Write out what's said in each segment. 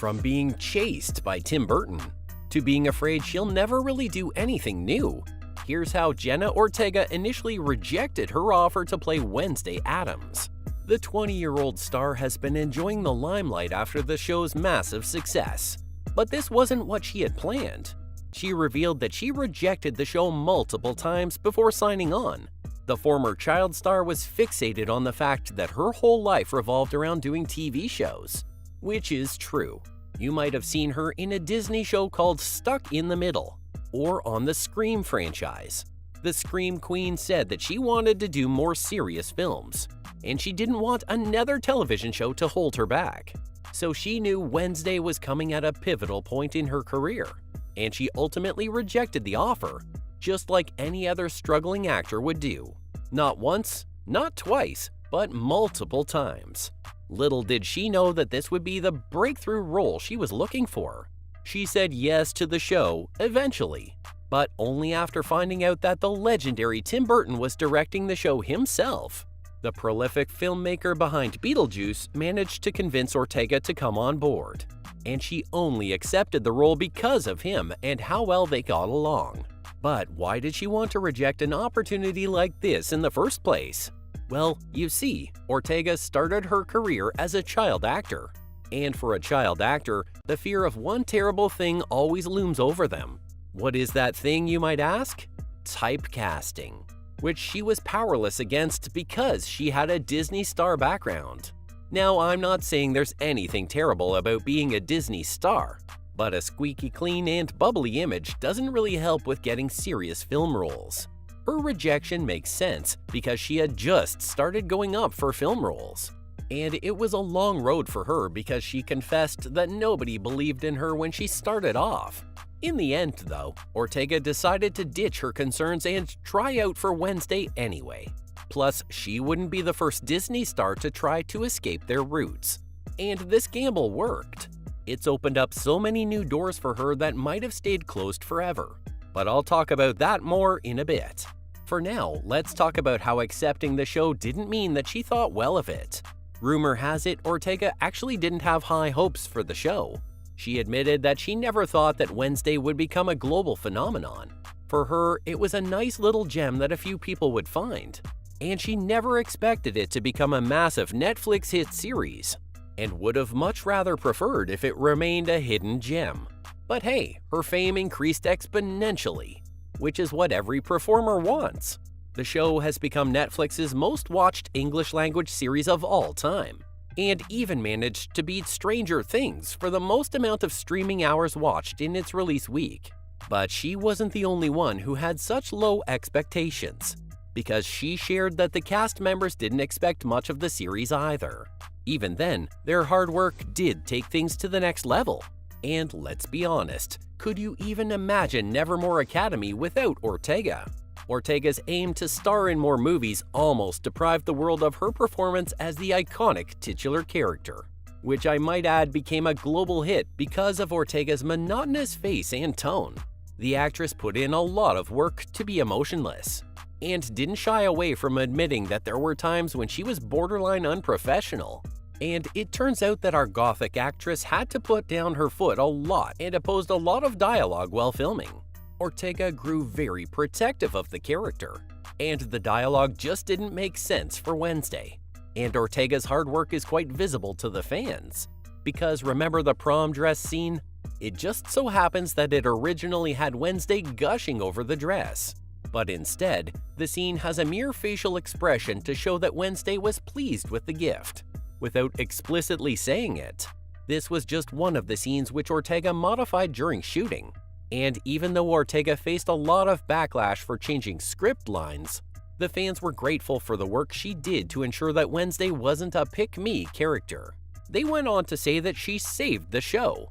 From being chased by Tim Burton to being afraid she'll never really do anything new, here's how Jenna Ortega initially rejected her offer to play Wednesday Addams. The 20-year-old star has been enjoying the limelight after the show's massive success, but this wasn't what she had planned. She revealed that she rejected the show multiple times before signing on. The former child star was fixated on the fact that her whole life revolved around doing TV shows, which is true. You might have seen her in a Disney show called Stuck in the Middle, or on the Scream franchise. The Scream Queen said that she wanted to do more serious films, and she didn't want another television show to hold her back. So she knew Wednesday was coming at a pivotal point in her career, and she ultimately rejected the offer, just like any other struggling actor would do. Not once, not twice, but multiple times. Little did she know that this would be the breakthrough role she was looking for. She said yes to the show eventually, but only after finding out that the legendary Tim Burton was directing the show himself. The prolific filmmaker behind Beetlejuice managed to convince Ortega to come on board, and she only accepted the role because of him and how well they got along. But why did she want to reject an opportunity like this in the first place? Well, you see, Ortega started her career as a child actor. And for a child actor, the fear of one terrible thing always looms over them. What is that thing, you might ask? Typecasting, which she was powerless against because she had a Disney star background. Now, I'm not saying there's anything terrible about being a Disney star, but a squeaky clean and bubbly image doesn't really help with getting serious film roles. Her rejection makes sense because she had just started going up for film roles. And it was a long road for her because she confessed that nobody believed in her when she started off. In the end, though, Ortega decided to ditch her concerns and try out for Wednesday anyway. Plus, she wouldn't be the first Disney star to try to escape their roots. And this gamble worked. It's opened up so many new doors for her that might have stayed closed forever. But I'll talk about that more in a bit. For now, let's talk about how accepting the show didn't mean that she thought well of it. Rumor has it Ortega actually didn't have high hopes for the show. She admitted that she never thought that Wednesday would become a global phenomenon. For her, it was a nice little gem that a few people would find. And she never expected it to become a massive Netflix hit series, and would have much rather preferred if it remained a hidden gem. But hey, her fame increased exponentially, which is what every performer wants. The show has become Netflix's most watched English-language series of all time, and even managed to beat Stranger Things for the most amount of streaming hours watched in its release week. But she wasn't the only one who had such low expectations, because she shared that the cast members didn't expect much of the series either. Even then, their hard work did take things to the next level. And let's be honest, could you even imagine Nevermore Academy without Ortega? Ortega's aim to star in more movies almost deprived the world of her performance as the iconic titular character, which I might add became a global hit because of Ortega's monotonous face and tone. The actress put in a lot of work to be emotionless, and didn't shy away from admitting that there were times when she was borderline unprofessional. And it turns out that our gothic actress had to put down her foot a lot and opposed a lot of dialogue while filming. Ortega grew very protective of the character, and the dialogue just didn't make sense for Wednesday. And Ortega's hard work is quite visible to the fans, because remember the prom dress scene? It just so happens that it originally had Wednesday gushing over the dress. But instead, the scene has a mere facial expression to show that Wednesday was pleased with the gift, without explicitly saying it. This was just one of the scenes which Ortega modified during shooting. And even though Ortega faced a lot of backlash for changing script lines, the fans were grateful for the work she did to ensure that Wednesday wasn't a pick-me character. They went on to say that she saved the show.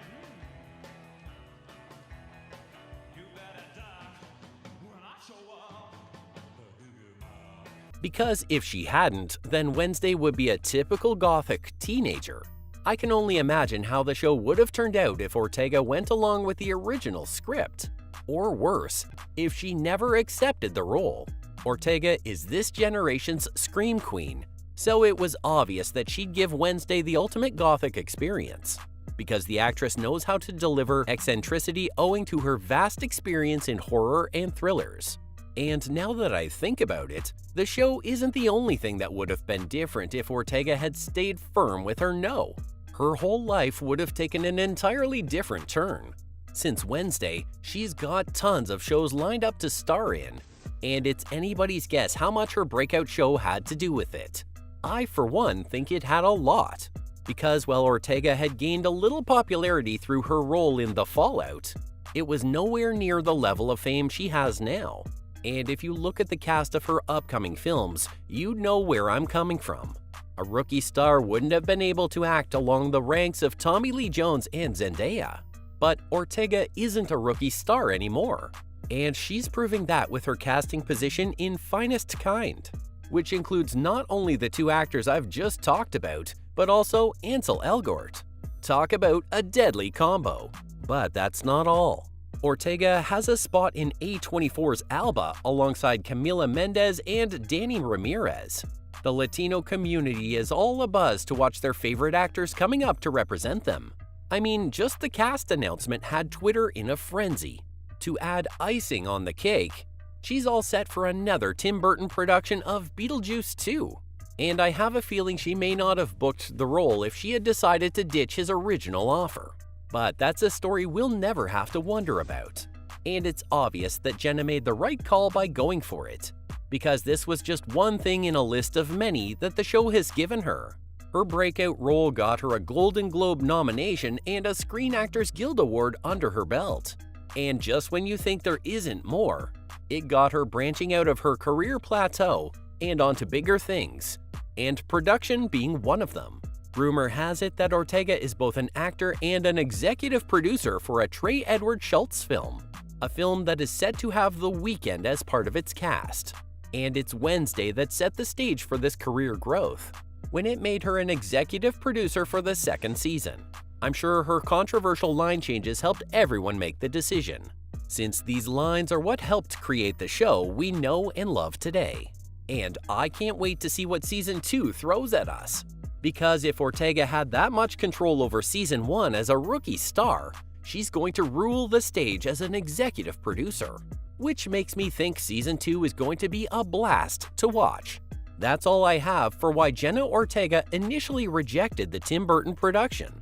Because if she hadn't, then Wednesday would be a typical gothic teenager. I can only imagine how the show would have turned out if Ortega went along with the original script. Or worse, if she never accepted the role. Ortega is this generation's Scream Queen, so it was obvious that she'd give Wednesday the ultimate gothic experience. because the actress knows how to deliver eccentricity owing to her vast experience in horror and thrillers. And now that I think about it, the show isn't the only thing that would have been different if Ortega had stayed firm with her no. Her whole life would have taken an entirely different turn. Since Wednesday, she's got tons of shows lined up to star in, and it's anybody's guess how much her breakout show had to do with it. I, for one, think it had a lot. Because while Ortega had gained a little popularity through her role in The Fallout, it was nowhere near the level of fame she has now. And if you look at the cast of her upcoming films, you'd know where I'm coming from. A rookie star wouldn't have been able to act along the ranks of Tommy Lee Jones and Zendaya. But Ortega isn't a rookie star anymore, and she's proving that with her casting position in Finest Kind, which includes not only the two actors I've just talked about, but also Ansel Elgort. Talk about a deadly combo. But that's not all. Ortega has a spot in A24's Alba alongside Camila Mendes and Danny Ramirez. The Latino community is all abuzz to watch their favorite actors coming up to represent them. I mean, just the cast announcement had Twitter in a frenzy. To add icing on the cake, she's all set for another Tim Burton production of Beetlejuice 2. And I have a feeling she may not have booked the role if she had decided to ditch his original offer. But that's a story we'll never have to wonder about. And it's obvious that Jenna made the right call by going for it, because this was just one thing in a list of many that the show has given her. Her breakout role got her a Golden Globe nomination and a Screen Actors Guild Award under her belt. And just when you think there isn't more, it got her branching out of her career plateau and onto bigger things, and production being one of them. Rumor has it that Ortega is both an actor and an executive producer for a Trey Edward Schultz film, a film that is set to have The Weeknd as part of its cast. And it's Wednesday that set the stage for this career growth, when it made her an executive producer for the second season. I'm sure her controversial line changes helped everyone make the decision, since these lines are what helped create the show we know and love today. And I can't wait to see what Season 2 throws at us. Because if Ortega had that much control over Season 1 as a rookie star, she's going to rule the stage as an executive producer. Which makes me think Season 2 is going to be a blast to watch. That's all I have for why Jenna Ortega initially rejected the Tim Burton production.